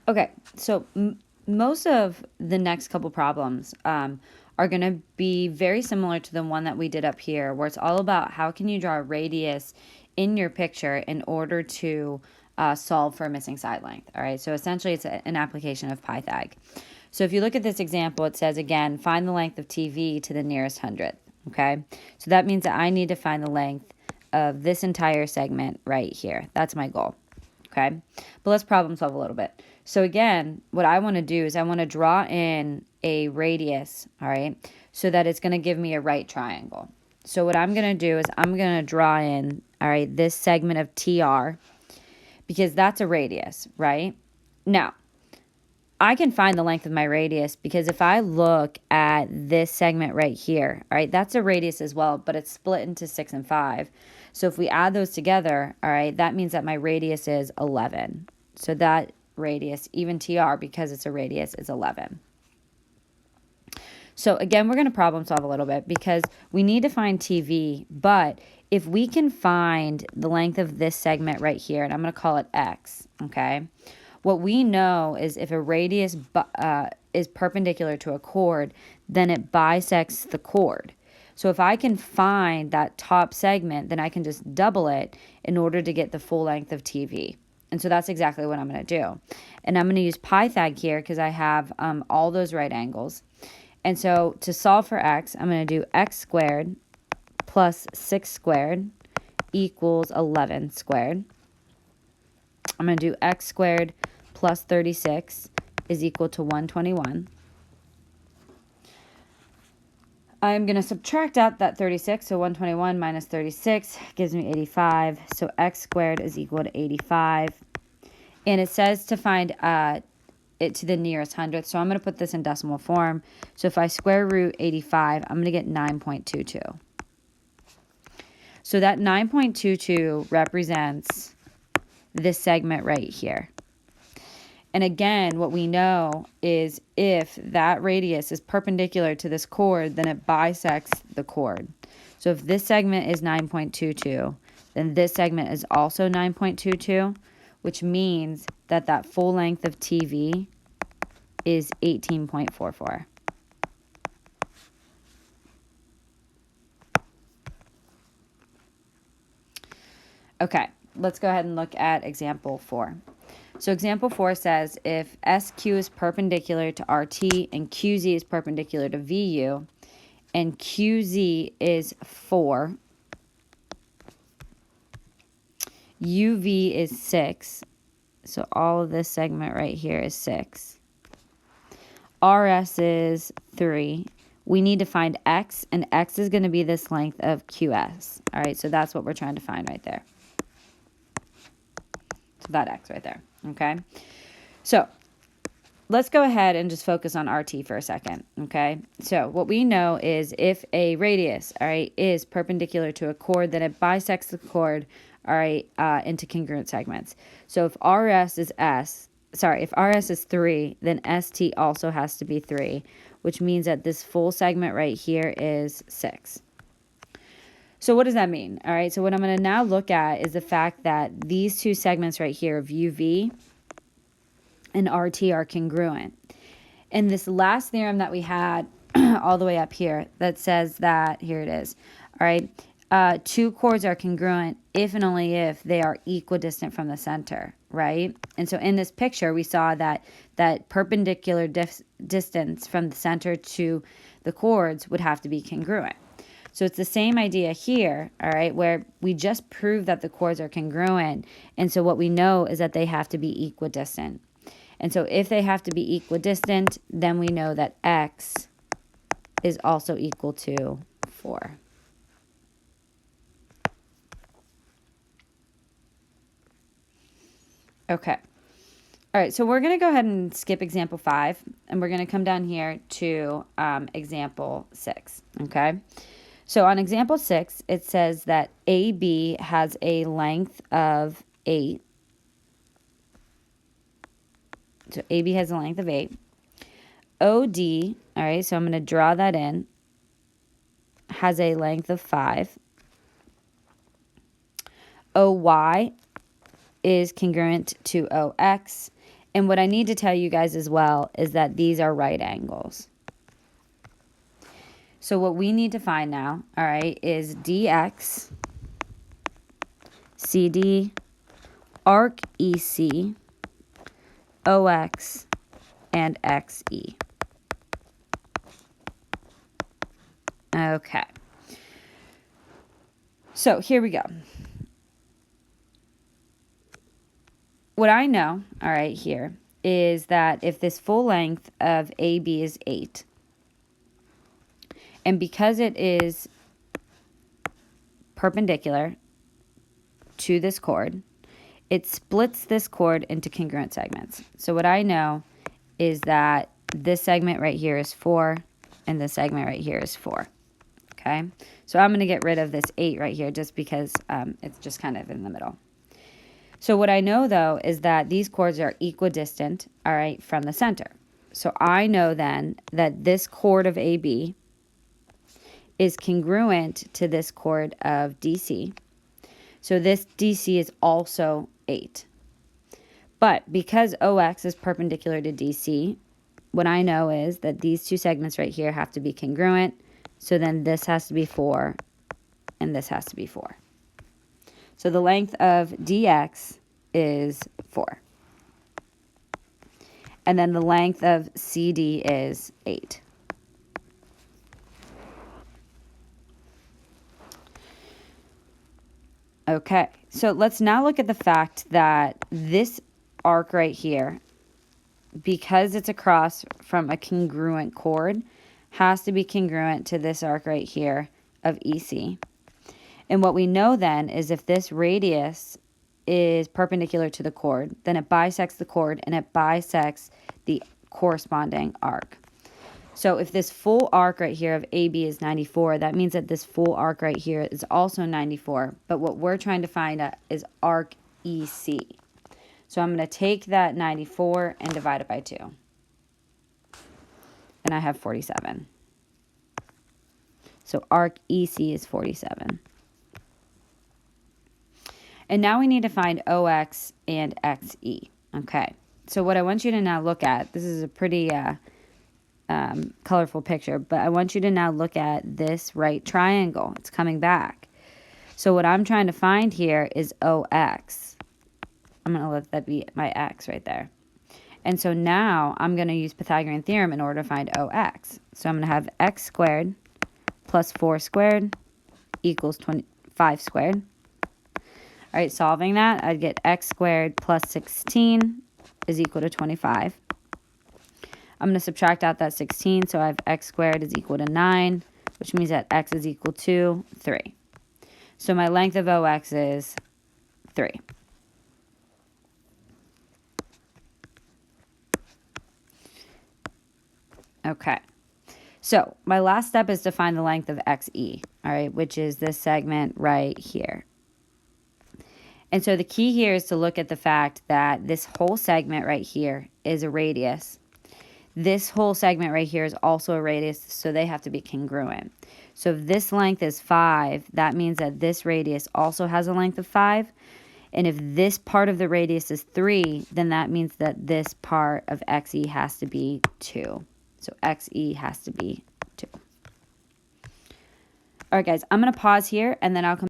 Okay, so most of the next couple problems are going to be very similar to the one that we did up here, where it's all about how can you draw a radius in your picture in order to solve for a missing side length. All right, so essentially it's an application of Pythag. So if you look at this example, it says, again, find the length of TV to the nearest hundredth. Okay, so that means that I need to find the length of this entire segment right here. That's my goal. Okay, but let's problem solve a little bit. So again, what I want to do is I want to draw in a radius, all right, so that it's going to give me a right triangle. So what I'm going to do is I'm going to draw in, all right, this segment of TR, because that's a radius, right? Now, I can find the length of my radius because if I look at this segment right here, all right, that's a radius as well, but it's split into 6 and 5. So if we add those together, all right, that means that my radius is 11. So that radius, even TR, because it's a radius, is 11. So again, we're going to problem solve a little bit because we need to find TV, but if we can find the length of this segment right here, and I'm going to call it X, okay? What we know is if a radius is perpendicular to a chord, then it bisects the chord. So if I can find that top segment, then I can just double it in order to get the full length of TV. And so that's exactly what I'm going to do. And I'm going to use Pythag here because I have all those right angles. And so to solve for x, I'm going to do x squared plus 6 squared equals 11 squared. I'm going to do x squared plus 36 is equal to 121. I'm going to subtract out that 36, so 121 minus 36 gives me 85. So x squared is equal to 85. And it says to find it to the nearest hundredth, so I'm going to put this in decimal form. So if I square root 85, I'm going to get 9.22. So that 9.22 represents this segment right here. And again, what we know is if that radius is perpendicular to this chord, then it bisects the chord. So if this segment is 9.22, then this segment is also 9.22, which means that that full length of TV is 18.44. Okay, let's go ahead and look at example 4. So example 4 says if SQ is perpendicular to RT and QZ is perpendicular to VU and QZ is 4, UV is 6, so all of this segment right here is 6. RS is 3. We need to find X, and X is going to be this length of QS. All right, so that's what we're trying to find right there. So that X right there, okay? So let's go ahead and just focus on RT for a second, okay? So what we know is if a radius, all right, is perpendicular to a chord, then it bisects the chord, all right, into congruent segments. So if RS is 3, then ST also has to be 3, which means that this full segment right here is 6. So what does that mean? All right, so what I'm going to now look at is the fact that these two segments right here of UV and RT are congruent. And this last theorem that we had all the way up here that says that, here it is, all right, two chords are congruent if and only if they are equidistant from the center, right? And so in this picture, we saw that perpendicular distance from the center to the chords would have to be congruent. So it's the same idea here, all right, where we just proved that the chords are congruent. And so what we know is that they have to be equidistant. And so if they have to be equidistant, then we know that X is also equal to 4. Okay. All right, so we're going to go ahead and skip example 5, and we're going to come down here to example 6, okay? So on example 6, it says that AB has a length of 8. So AB has a length of 8. OD, all right, so I'm going to draw that in, has a length of 5. OY is congruent to OX, And what I need to tell you guys as well is that these are right angles. So what we need to find now, all right, is DX, CD, arc EC, OX, and XE. Okay. So here we go. What I know, all right, here, is that if this full length of AB is 8, and because it is perpendicular to this chord, it splits this chord into congruent segments. So what I know is that this segment right here is 4, and this segment right here is 4. Okay? So I'm going to get rid of this 8 right here just because it's just kind of in the middle. So what I know, though, is that these chords are equidistant, all right, from the center. So I know then that this chord of AB is congruent to this chord of DC. So this DC is also 8. But because OX is perpendicular to DC, what I know is that these two segments right here have to be congruent. So then this has to be 4, and this has to be 4. So the length of DX is 4. And then the length of CD is 8. Okay, so let's now look at the fact that this arc right here, because it's across from a congruent chord, has to be congruent to this arc right here of EC. And what we know then is if this radius is perpendicular to the chord, then it bisects the chord and it bisects the corresponding arc. So if this full arc right here of AB is 94, that means that this full arc right here is also 94. But what we're trying to find out is arc EC. So I'm going to take that 94 and divide it by 2. And I have 47. So arc EC is 47. And now we need to find OX and XE. Okay, so what I want you to now look at, this is a pretty colorful picture, but I want you to now look at this right triangle. It's coming back. So what I'm trying to find here is OX. I'm going to let that be my X right there. And so now I'm going to use Pythagorean theorem in order to find OX. So I'm going to have X squared plus 4 squared equals 25 squared. All right, solving that, I'd get X squared plus 16 is equal to 25. I'm going to subtract out that 16, so I have X squared is equal to 9, which means that X is equal to 3. So my length of OX is 3. Okay, so my last step is to find the length of XE, all right, which is this segment right here. And so the key here is to look at the fact that this whole segment right here is a radius. This whole segment right here is also a radius, so they have to be congruent. So if this length is 5, that means that this radius also has a length of 5. And if this part of the radius is 3, then that means that this part of XE has to be 2. So XE has to be 2. All right, guys, I'm going to pause here, and then I'll come